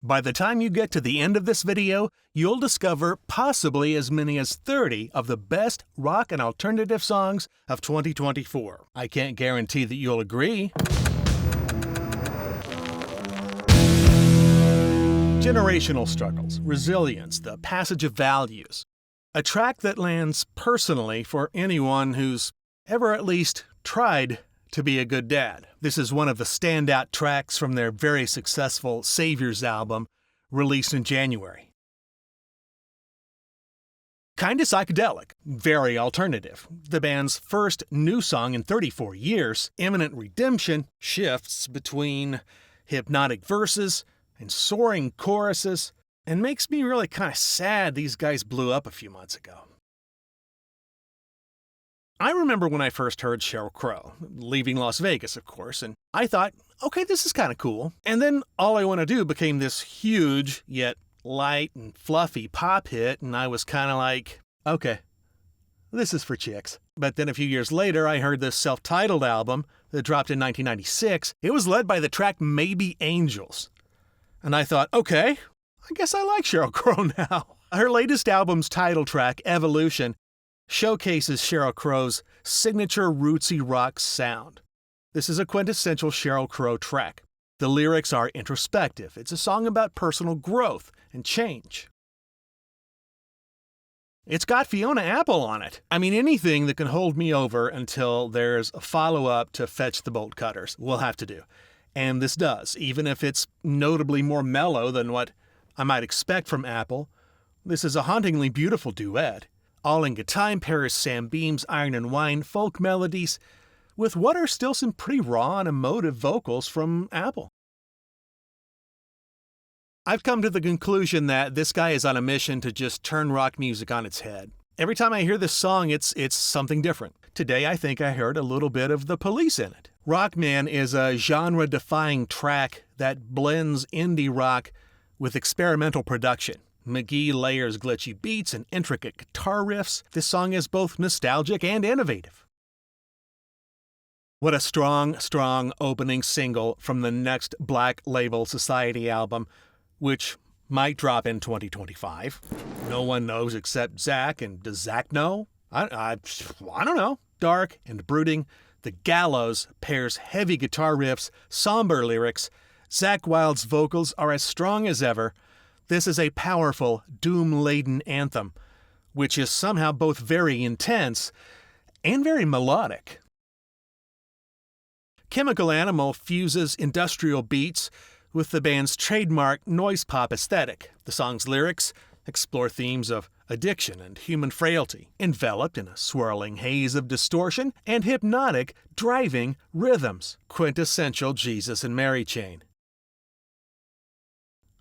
By the time you get to the end of this video, you'll discover possibly as many as 30 of the best rock and alternative songs of 2024. I can't guarantee that you'll agree. Generational struggles, resilience, the passage of values. A track that lands personally for anyone who's ever at least tried to be a good dad. This is one of the standout tracks from their very successful Saviors album, released in January. Kinda psychedelic, very alternative. The band's first new song in 34 years, Imminent Redemption, shifts between hypnotic verses and soaring choruses, and makes me really kind of sad these guys blew up a few months ago. I remember when I first heard Sheryl Crow, leaving Las Vegas, of course, and I thought, okay, this is kind of cool. And then All I Want to Do became this huge, yet light and fluffy pop hit, and I was kind of like, okay, this is for chicks. But then a few years later, I heard this self-titled album that dropped in 1996. It was led by the track Maybe Angels. And I thought, okay, I guess I like Sheryl Crow now. Her latest album's title track, Evolution, showcases Sheryl Crow's signature rootsy rock sound. This is a quintessential Sheryl Crow track. The lyrics are introspective. It's a song about personal growth and change. It's got Fiona Apple on it. I mean, anything that can hold me over until there's a follow-up to Fetch the Bolt Cutters will have to do. And this does, even if it's notably more mellow than what I might expect from Apple. This is a hauntingly beautiful duet. All in Good Time pairs Sam Beam's Iron and Wine folk melodies with what are still some pretty raw and emotive vocals from Apple. I've come to the conclusion that this guy is on a mission to just turn rock music on its head. Every time I hear this song, it's something different. Today, I think I heard a little bit of The Police in it. Rockman is a genre-defying track that blends indie rock with experimental production. MK.gee layers glitchy beats and intricate guitar riffs. This song is both nostalgic and innovative. What a strong opening single from the next Black Label Society album, which might drop in 2025. No one knows except Zach, and does Zach know? I don't know. Dark and brooding, the Gallows pairs heavy guitar riffs, somber lyrics. Zakk Wylde's vocals are as strong as ever. This is a powerful, doom-laden anthem, which is somehow both very intense and very melodic. Chemical Animal fuses industrial beats with the band's trademark noise pop aesthetic. The song's lyrics explore themes of addiction and human frailty, enveloped in a swirling haze of distortion and hypnotic, driving rhythms. Quintessential Jesus and Mary chain.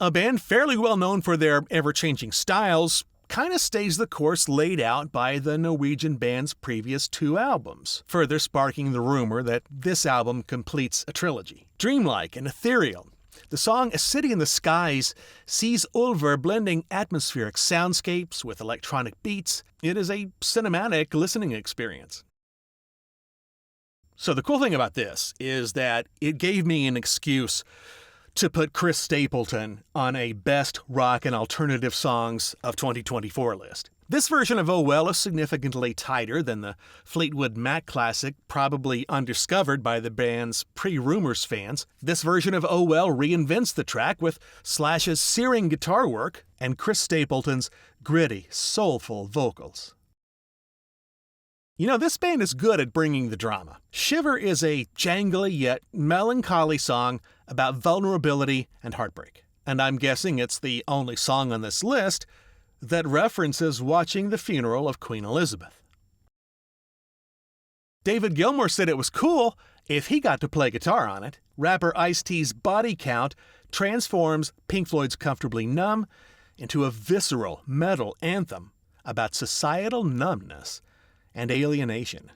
A band fairly well known for their ever-changing styles kind of stays the course laid out by the Norwegian band's previous 2 albums, further sparking the rumor that this album completes a trilogy. Dreamlike and ethereal, the song A City in the Skies sees Ulver blending atmospheric soundscapes with electronic beats. It is a cinematic listening experience. So the cool thing about this is that it gave me an excuse to put Chris Stapleton on a best rock and alternative songs of 2024 list. This version of Oh Well is significantly tighter than the Fleetwood Mac classic, probably undiscovered by the band's pre-Rumors fans. This version of Oh Well reinvents the track with Slash's searing guitar work and Chris Stapleton's gritty, soulful vocals. You know, this band is good at bringing the drama. Shiver is a jangly yet melancholy song about vulnerability and heartbreak. And I'm guessing it's the only song on this list that references watching the funeral of Queen Elizabeth. David Gilmour said it was cool if he got to play guitar on it. Rapper Ice-T's Body Count transforms Pink Floyd's Comfortably Numb into a visceral metal anthem about societal numbness and alienation.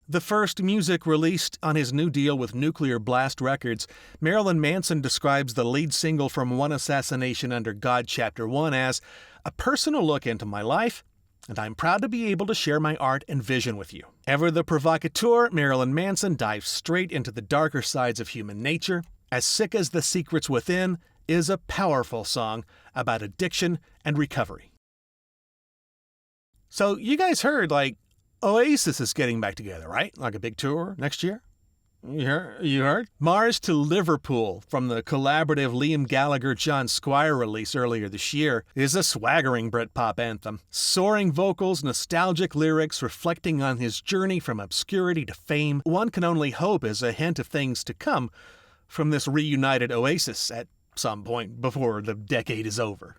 The first music released on his new deal with Nuclear Blast Records, Marilyn Manson describes the lead single from One Assassination Under God Chapter 1 as a personal look into my life, and I'm proud to be able to share my art and vision with you. Ever the provocateur, Marilyn Manson dives straight into the darker sides of human nature As Sick as the Secrets Within is a powerful song about addiction and recovery. So you guys heard, Oasis is getting back together, right? Like a big tour next year? You heard? Mars to Liverpool from the collaborative Liam Gallagher-John Squire release earlier this year is a swaggering Britpop anthem. Soaring vocals, nostalgic lyrics reflecting on his journey from obscurity to fame, one can only hope is a hint of things to come from this reunited Oasis at some point before the decade is over.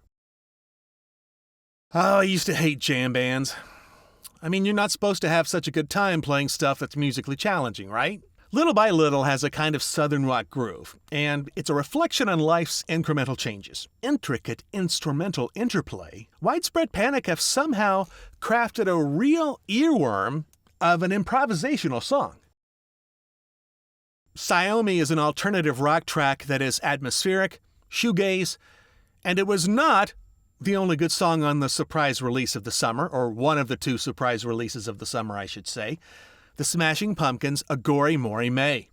Oh, I used to hate jam bands. I mean, you're not supposed to have such a good time playing stuff that's musically challenging, right? Little by Little has a kind of southern rock groove, and it's a reflection on life's incremental changes. Intricate instrumental interplay, Widespread Panic have somehow crafted a real earworm of an improvisational song. Xiaomi is an alternative rock track that is atmospheric, shoegaze, and it was not the only good song on the surprise release of the summer, or one of the two surprise releases of the summer, I should say. The Smashing Pumpkins' Agori Mori May.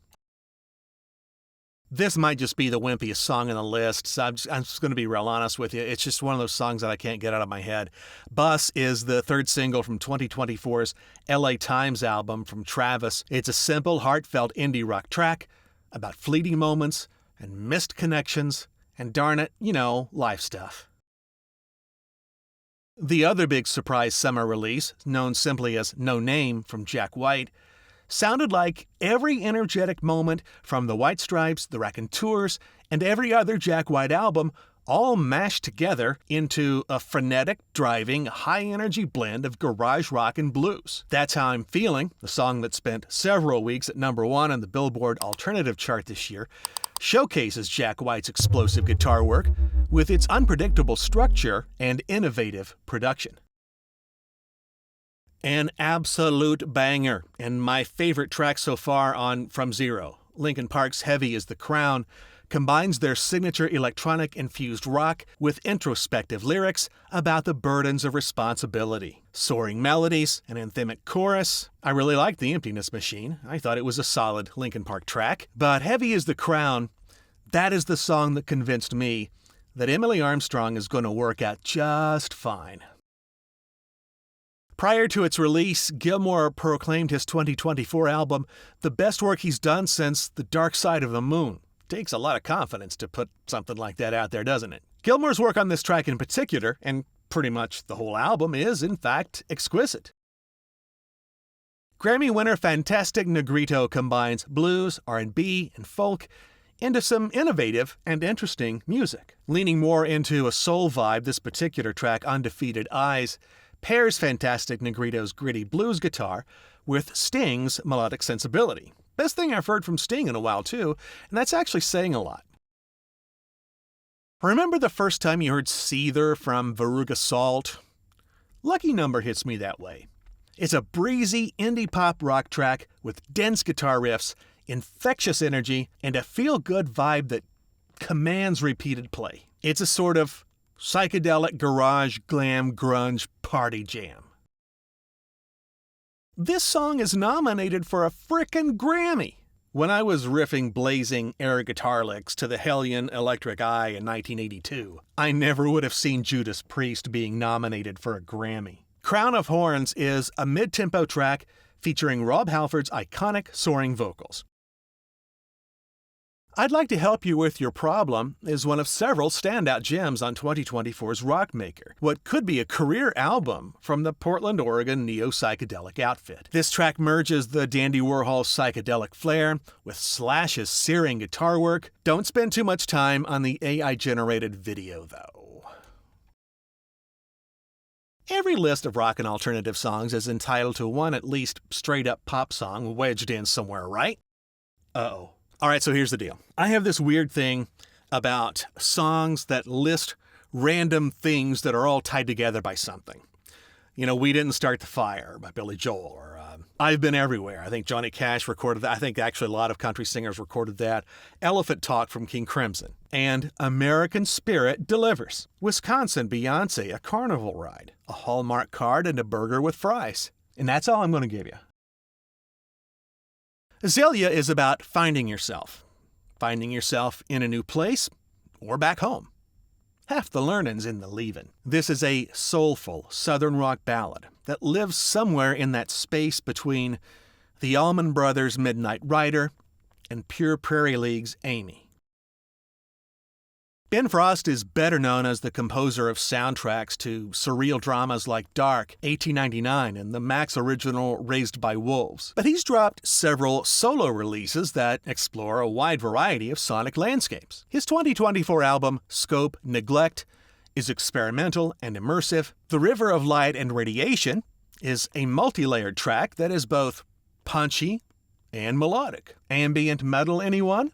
This might just be the wimpiest song on the list, so I'm just going to be real honest with you. It's just one of those songs that I can't get out of my head. Bus is the third single from 2024's LA Times album from Travis. It's a simple, heartfelt indie rock track about fleeting moments and missed connections and, darn it, life stuff. The other big surprise summer release, known simply as No Name from Jack White, sounded like every energetic moment from the White Stripes, the Raconteurs, and every other Jack White album all mashed together into a frenetic, driving, high-energy blend of garage rock and blues. That's How I'm Feeling, the song that spent several weeks at number 1 on the Billboard Alternative chart this year, showcases Jack White's explosive guitar work with its unpredictable structure and innovative production. An absolute banger, and my favorite track so far on From Zero. Linkin Park's Heavy is the Crown combines their signature electronic-infused rock with introspective lyrics about the burdens of responsibility. Soaring melodies, an anthemic chorus. I really liked The Emptiness Machine. I thought it was a solid Linkin Park track. But Heavy is the Crown, that is the song that convinced me that Emily Armstrong is going to work out just fine. Prior to its release, Gilmour proclaimed his 2024 album the best work he's done since The Dark Side of the Moon. Takes a lot of confidence to put something like that out there, doesn't it? Gilmour's work on this track in particular, and pretty much the whole album, is in fact exquisite. Grammy winner Fantastic Negrito combines blues, R&B, and folk into some innovative and interesting music. Leaning more into a soul vibe, this particular track, Undefeated Eyes, pairs Fantastic Negrito's gritty blues guitar with Sting's melodic sensibility. Best thing I've heard from Sting in a while, too, and that's actually saying a lot. Remember the first time you heard Seether from Veruga Salt? Lucky Number hits me that way. It's a breezy indie pop rock track with dense guitar riffs, infectious energy, and a feel-good vibe that commands repeated play. It's a sort of psychedelic garage glam grunge party jam. This song is nominated for a frickin' Grammy. When I was riffing blazing air guitar licks to the Hellion Electric Eye in 1982, I never would have seen Judas Priest being nominated for a Grammy. Crown of Horns is a mid-tempo track featuring Rob Halford's iconic soaring vocals. I'd Like to Help You With Your Problem is one of several standout gems on 2024's Rockmaker, what could be a career album from the Portland, Oregon neo-psychedelic outfit. This track merges the Dandy Warhol psychedelic flair with Slash's searing guitar work. Don't spend too much time on the AI-generated video, though. Every list of rock and alternative songs is entitled to one at least straight-up pop song wedged in somewhere, right? Uh-oh. All right, so here's the deal. I have this weird thing about songs that list random things that are all tied together by something. We Didn't Start the Fire by Billy Joel, or I've Been Everywhere. I think Johnny Cash recorded that. I think actually a lot of country singers recorded that. Elephant Talk from King Crimson. And American Spirit Delivers. Wisconsin Beyonce, A Carnival Ride. A Hallmark Card and a Burger with Fries. And that's all I'm going to give you. Azalea is about finding yourself. finding yourself in a new place or back home. Half the learnin's in the leavin'. This is a soulful southern rock ballad that lives somewhere in that space between the Allman Brothers' Midnight Rider and Pure Prairie League's Amy. Ben Frost is better known as the composer of soundtracks to surreal dramas like Dark, 1899, and the Max original Raised by Wolves. But he's dropped several solo releases that explore a wide variety of sonic landscapes. His 2024 album, Scope Neglect, is experimental and immersive. The River of Light and Radiation is a multi-layered track that is both punchy and melodic. Ambient metal, anyone?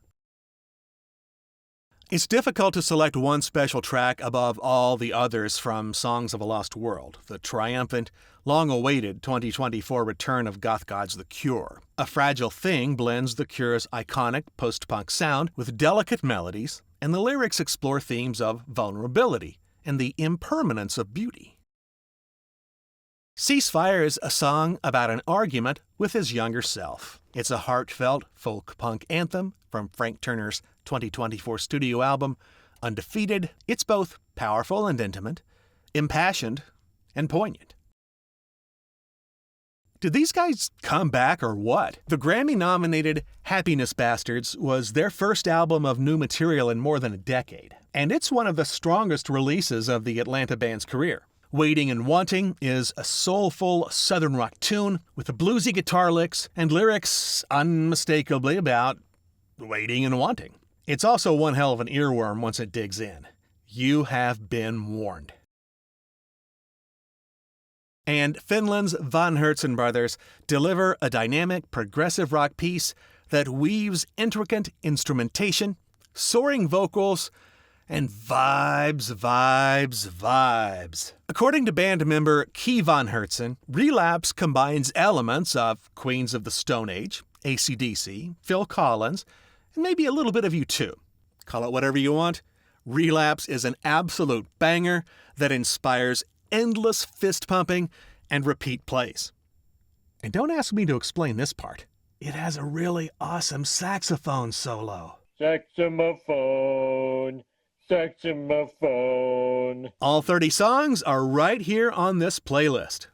It's difficult to select one special track above all the others from Songs of a Lost World, the triumphant, long-awaited 2024 return of goth gods The Cure. A Fragile Thing blends The Cure's iconic post-punk sound with delicate melodies, and the lyrics explore themes of vulnerability and the impermanence of beauty. Ceasefire is a song about an argument with his younger self. It's a heartfelt folk-punk anthem from Frank Turner's 2024 studio album, Undefeated. It's both powerful and intimate, impassioned and poignant. Did these guys come back or what? The Grammy-nominated Happiness Bastards was their first album of new material in more than a decade, and it's one of the strongest releases of the Atlanta band's career. Waiting and Wanting is a soulful southern rock tune with bluesy guitar licks and lyrics unmistakably about waiting and wanting. It's also one hell of an earworm once it digs in. You have been warned. And Finland's Von Hertzen brothers deliver a dynamic progressive rock piece that weaves intricate instrumentation, soaring vocals, and vibes. According to band member Key Von Hertzen, Relapse combines elements of Queens of the Stone Age, AC/DC, Phil Collins, and maybe a little bit of U2. Call it whatever you want. Relapse is an absolute banger that inspires endless fist-pumping and repeat plays. And don't ask me to explain this part. It has a really awesome saxophone solo. Saxophone. All 30 songs are right here on this playlist.